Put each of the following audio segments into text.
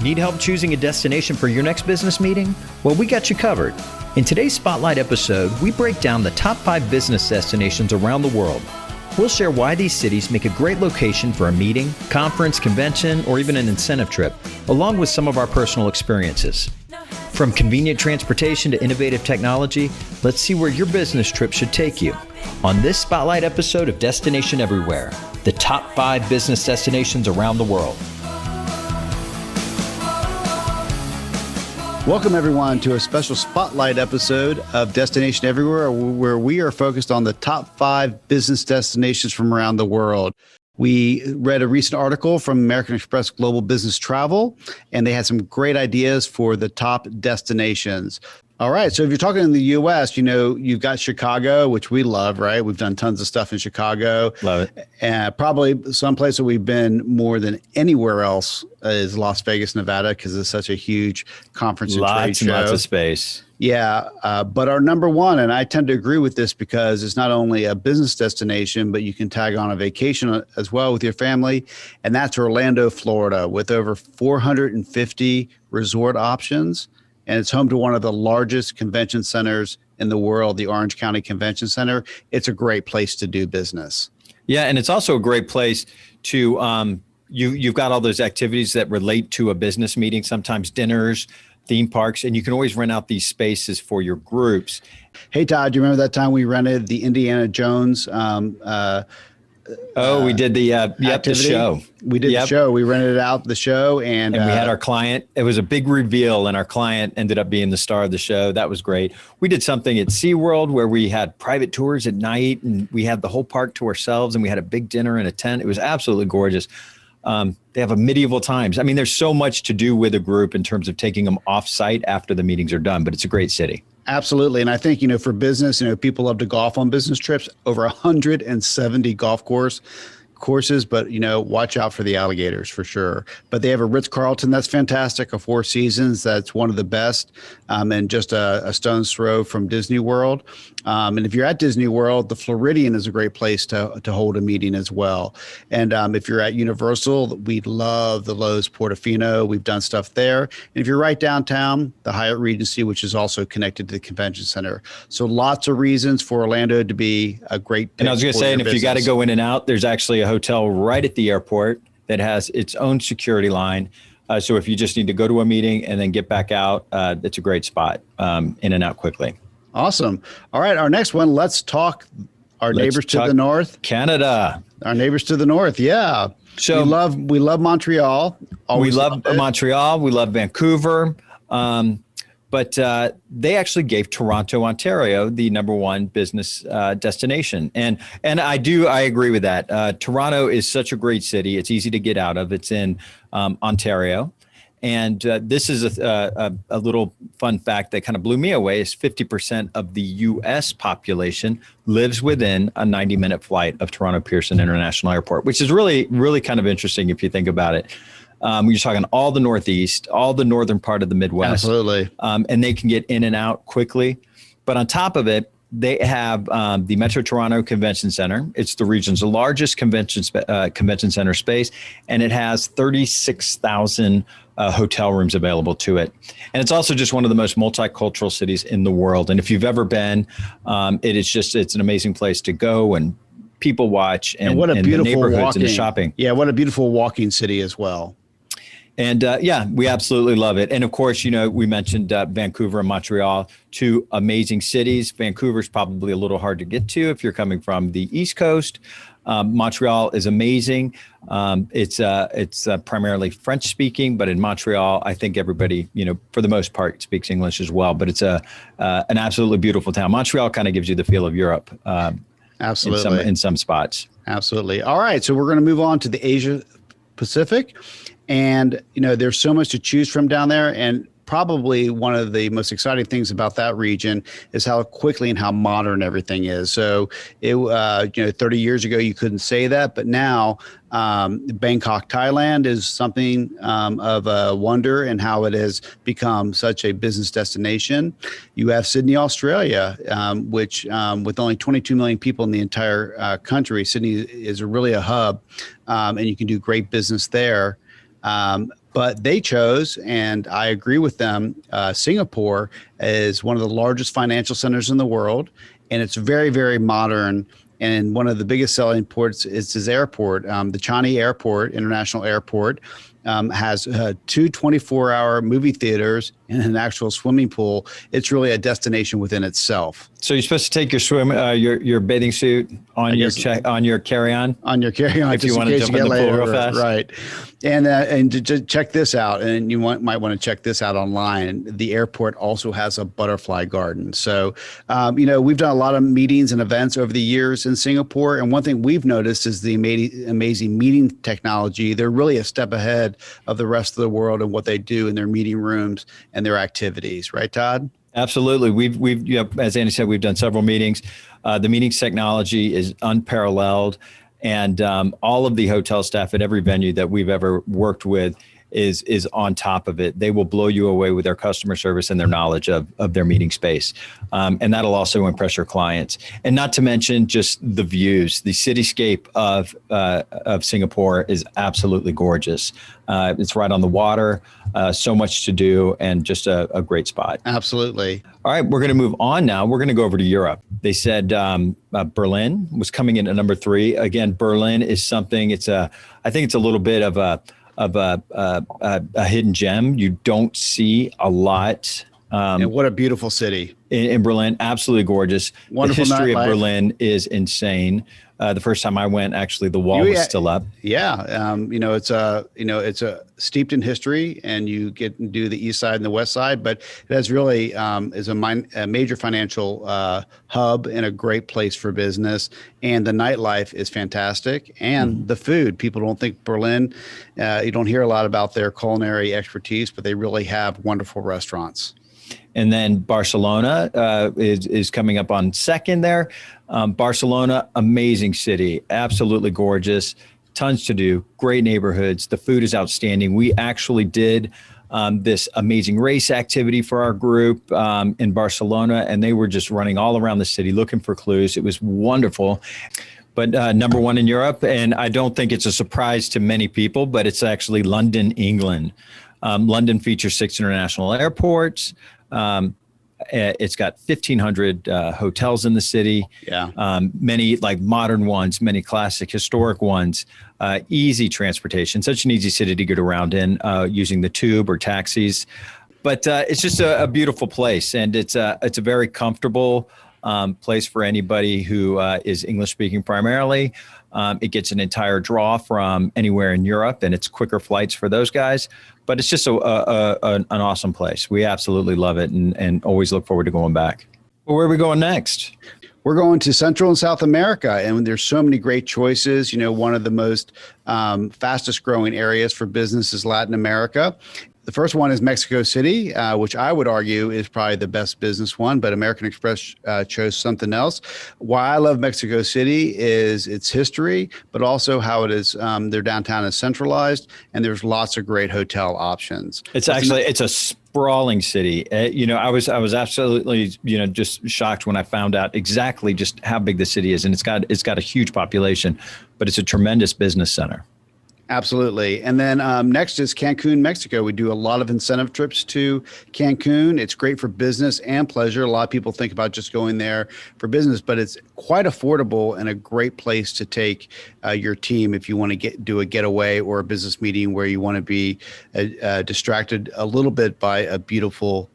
Need help choosing a destination for your next business meeting? Well, we got you covered. In today's Spotlight episode, we break down the top 5 business destinations around the world. We'll share why these cities make a great location for a meeting, conference, convention, or even an incentive trip, along with some of our personal experiences. From convenient transportation to innovative technology, let's see where your business trip should take you. On this Spotlight episode of Destination Everywhere, the top 5 business destinations around the world. Welcome, everyone, to a special Spotlight episode of Destination Everywhere, where we are focused on the top 5 business destinations from around the world. We read a recent article from American Express Global Business Travel, and they had some great ideas for the top destinations. All right. So if you're talking in the U.S., you know, you've got Chicago, which we love, right? We've done tons of stuff in Chicago. Love it. And probably someplace that we've been more than anywhere else is Las Vegas, Nevada, because it's such a huge conference and trade show. Lots of space. Yeah. But our number one, and I tend to agree with this because it's not only a business destination, but you can tag on a vacation as well with your family. And that's Orlando, Florida, with over 450 resort options. And it's home to one of the largest convention centers in the world, the Orange County Convention Center. It's a great place to do business. Yeah, and it's also a great place to, you've got all those activities that relate to a business meeting, sometimes dinners, theme parks, and you can always rent out these spaces for your groups. Hey, Todd, do you remember that time we rented the Indiana Jones we did the show. We did the show. We rented out the show, and we had our client. It was a big reveal, and our client ended up being the star of the show. That was great. We did something at SeaWorld where we had private tours at night, and we had the whole park to ourselves, and we had a big dinner in a tent. It was absolutely gorgeous. They have a medieval times. I mean, there's so much to do with a group in terms of taking them off site after the meetings are done, but it's a great city. Absolutely. And I think, you know, for business, you know, people love to golf on business trips, over 170 golf courses, but, you know, watch out for the alligators for sure. But they have a Ritz-Carlton that's fantastic, a Four Seasons that's one of the best, and just a stone's throw from Disney World. And if you're at Disney World, the Floridian is a great place to hold a meeting as well. And if you're at Universal, we love the Loews Portofino. We've done stuff there. And if you're right downtown, the Hyatt Regency, which is also connected to the convention center. So lots of reasons for Orlando to be a great pick. And I was going to say, and if you got to go in and out, there's actually a hotel right at the airport that has its own security line. So if you just need to go to a meeting and then get back out, it's a great spot, in and out quickly. Awesome. All right. Our next one, let's talk neighbors to the north. Canada. Our neighbors to the north. Yeah. So we love Montreal. Always love Montreal. We love Vancouver. But they actually gave Toronto, Ontario, the number 1 business destination. And I agree with that. Toronto is such a great city. It's easy to get out of. It's in Ontario. And this is a little fun fact that kind of blew me away is 50% of the U.S. population lives within a 90-minute flight of Toronto Pearson International Airport, which is really, really kind of interesting if you think about it. You're talking all the Northeast, all the northern part of the Midwest. Absolutely. And they can get in and out quickly. But on top of it, they have the Metro Toronto Convention Center. It's the region's largest convention center space, and it has 36,000 hotel rooms available to it. And it's also just one of the most multicultural cities in the world. And if you've ever been, it's an amazing place to go and people watch and what a beautiful the neighborhoods walking, and the shopping. Yeah, what a beautiful walking city as well. And we absolutely love it. And of course, you know, we mentioned Vancouver and Montreal, 2 amazing cities. Vancouver's probably a little hard to get to if you're coming from the East Coast. Montreal is amazing. It's primarily French speaking, but in Montreal, I think everybody, you know, for the most part, speaks English as well. But it's an absolutely beautiful town. Montreal kind of gives you the feel of Europe. Absolutely. In some spots. Absolutely. All right. So we're going to move on to the Asia Pacific. And, you know, there's so much to choose from down there. And probably one of the most exciting things about that region is how quickly and how modern everything is. So, 30 years ago, you couldn't say that. But now Bangkok, Thailand is something of a wonder in how it has become such a business destination. You have Sydney, Australia, which with only 22 million people in the entire country, Sydney is really a hub, and you can do great business there. But they chose, and I agree with them, Singapore is one of the largest financial centers in the world, and it's very, very modern. And one of the biggest selling ports is his airport. The Changi Airport, International Airport, has two 24-hour movie theaters and an actual swimming pool. It's really a destination within itself. So you're supposed to take your bathing suit on your carry-on? On your carry-on, if you want to jump in the pool real fast. Right. And to check this out, and you might want to check this out online, the airport also has a butterfly garden. So, we've done a lot of meetings and events over the years in Singapore. And one thing we've noticed is the amazing meeting technology. They're really a step ahead of the rest of the world and what they do in their meeting rooms and their activities. Right, Todd? Absolutely. We've as Andy said, we've done several meetings. The meetings technology is unparalleled. And all of the hotel staff at every venue that we've ever worked with is on top of it. They will blow you away with their customer service and their knowledge of their meeting space. And that'll also impress your clients. And not to mention just the views. The cityscape of Singapore is absolutely gorgeous. It's right on the water, so much to do, and just a great spot. Absolutely. All right, we're going to move on now. We're going to go over to Europe. They said Berlin was coming in at number 3. Again, Berlin is something. I think it's a little bit of a hidden gem. You don't see a lot. And what a beautiful city in Berlin. Absolutely gorgeous. Wonderful. The history of nightlife. Berlin is insane. The first time I went, actually, the wall was still up. Yeah. It's steeped in history, and you get to do the east side and the west side, but it has really is a major financial hub and a great place for business. And the nightlife is fantastic, and the food. People don't think Berlin. You don't hear a lot about their culinary expertise, but they really have wonderful restaurants. And then Barcelona is coming up on second there. Barcelona, amazing city, absolutely gorgeous, tons to do, great neighborhoods. The food is outstanding. We actually did this amazing race activity for our group in Barcelona, and they were just running all around the city looking for clues. It was wonderful. But number 1 in Europe, and I don't think it's a surprise to many people, but it's actually London, England. London features 6 international airports. It's got 1,500 hotels in the city. Yeah. Many like modern ones, many classic historic ones. Easy transportation, such an easy city to get around in using the tube or taxis. But it's just a beautiful place, and it's a very comfortable place for anybody who is English speaking primarily. It gets an entire draw from anywhere in Europe, and it's quicker flights for those guys. But it's just an awesome place. We absolutely love it, and always look forward to going back. Well, where are we going next? We're going to Central and South America, and there's so many great choices. One of the most fastest growing areas for business is Latin America. The first one is Mexico City, which I would argue is probably the best business one, but American Express chose something else. Why I love Mexico City is its history, but also how it is, their downtown is centralized, and there's lots of great hotel options. It's a sprawling city. I was absolutely, just shocked when I found out exactly just how big the city is, and it's got a huge population, but it's a tremendous business center. Absolutely. And then next is Cancun, Mexico. We do a lot of incentive trips to Cancun. It's great for business and pleasure. A lot of people think about just going there for business, but it's quite affordable and a great place to take your team if you want to do a getaway or a business meeting where you want to be distracted a little bit by a beautiful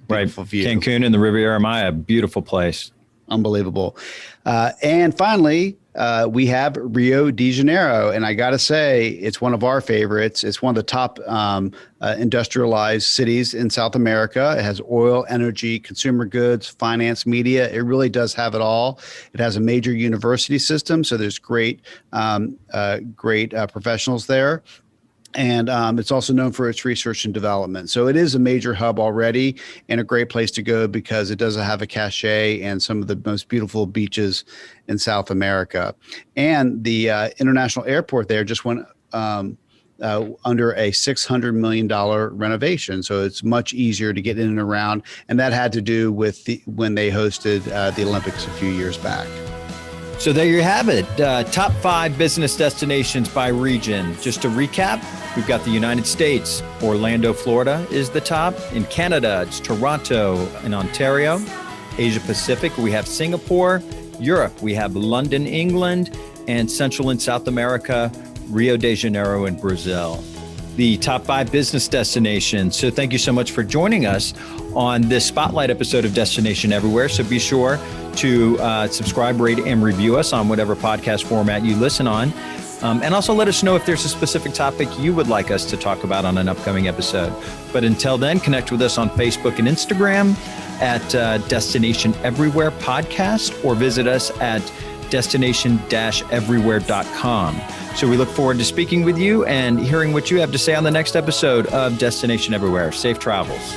view. Cancun and the Riviera Maya, beautiful place. Unbelievable. And finally, we have Rio de Janeiro, and I got to say, it's one of our favorites. It's one of the top industrialized cities in South America. It has oil, energy, consumer goods, finance, media. It really does have it all. It has a major university system, so there's great professionals there. And it's also known for its research and development. So it is a major hub already and a great place to go because it does have a cachet and some of the most beautiful beaches in South America. And the international airport there just went under a $600 million renovation. So it's much easier to get in and around. And that had to do with when they hosted the Olympics a few years back. So there you have it. Top 5 business destinations by region. Just to recap, we've got the United States. Orlando, Florida is the top. In Canada, it's Toronto and Ontario. Asia Pacific, we have Singapore. Europe, we have London, England. And Central and South America, Rio de Janeiro and Brazil. The top 5 business destinations. So thank you so much for joining us on this spotlight episode of Destination Everywhere. So be sure to subscribe, rate, and review us on whatever podcast format you listen on. And also let us know if there's a specific topic you would like us to talk about on an upcoming episode. But until then, connect with us on Facebook and Instagram at Destination Everywhere Podcast, or visit us at destination-everywhere.com. So we look forward to speaking with you and hearing what you have to say on the next episode of Destination Everywhere. Safe travels.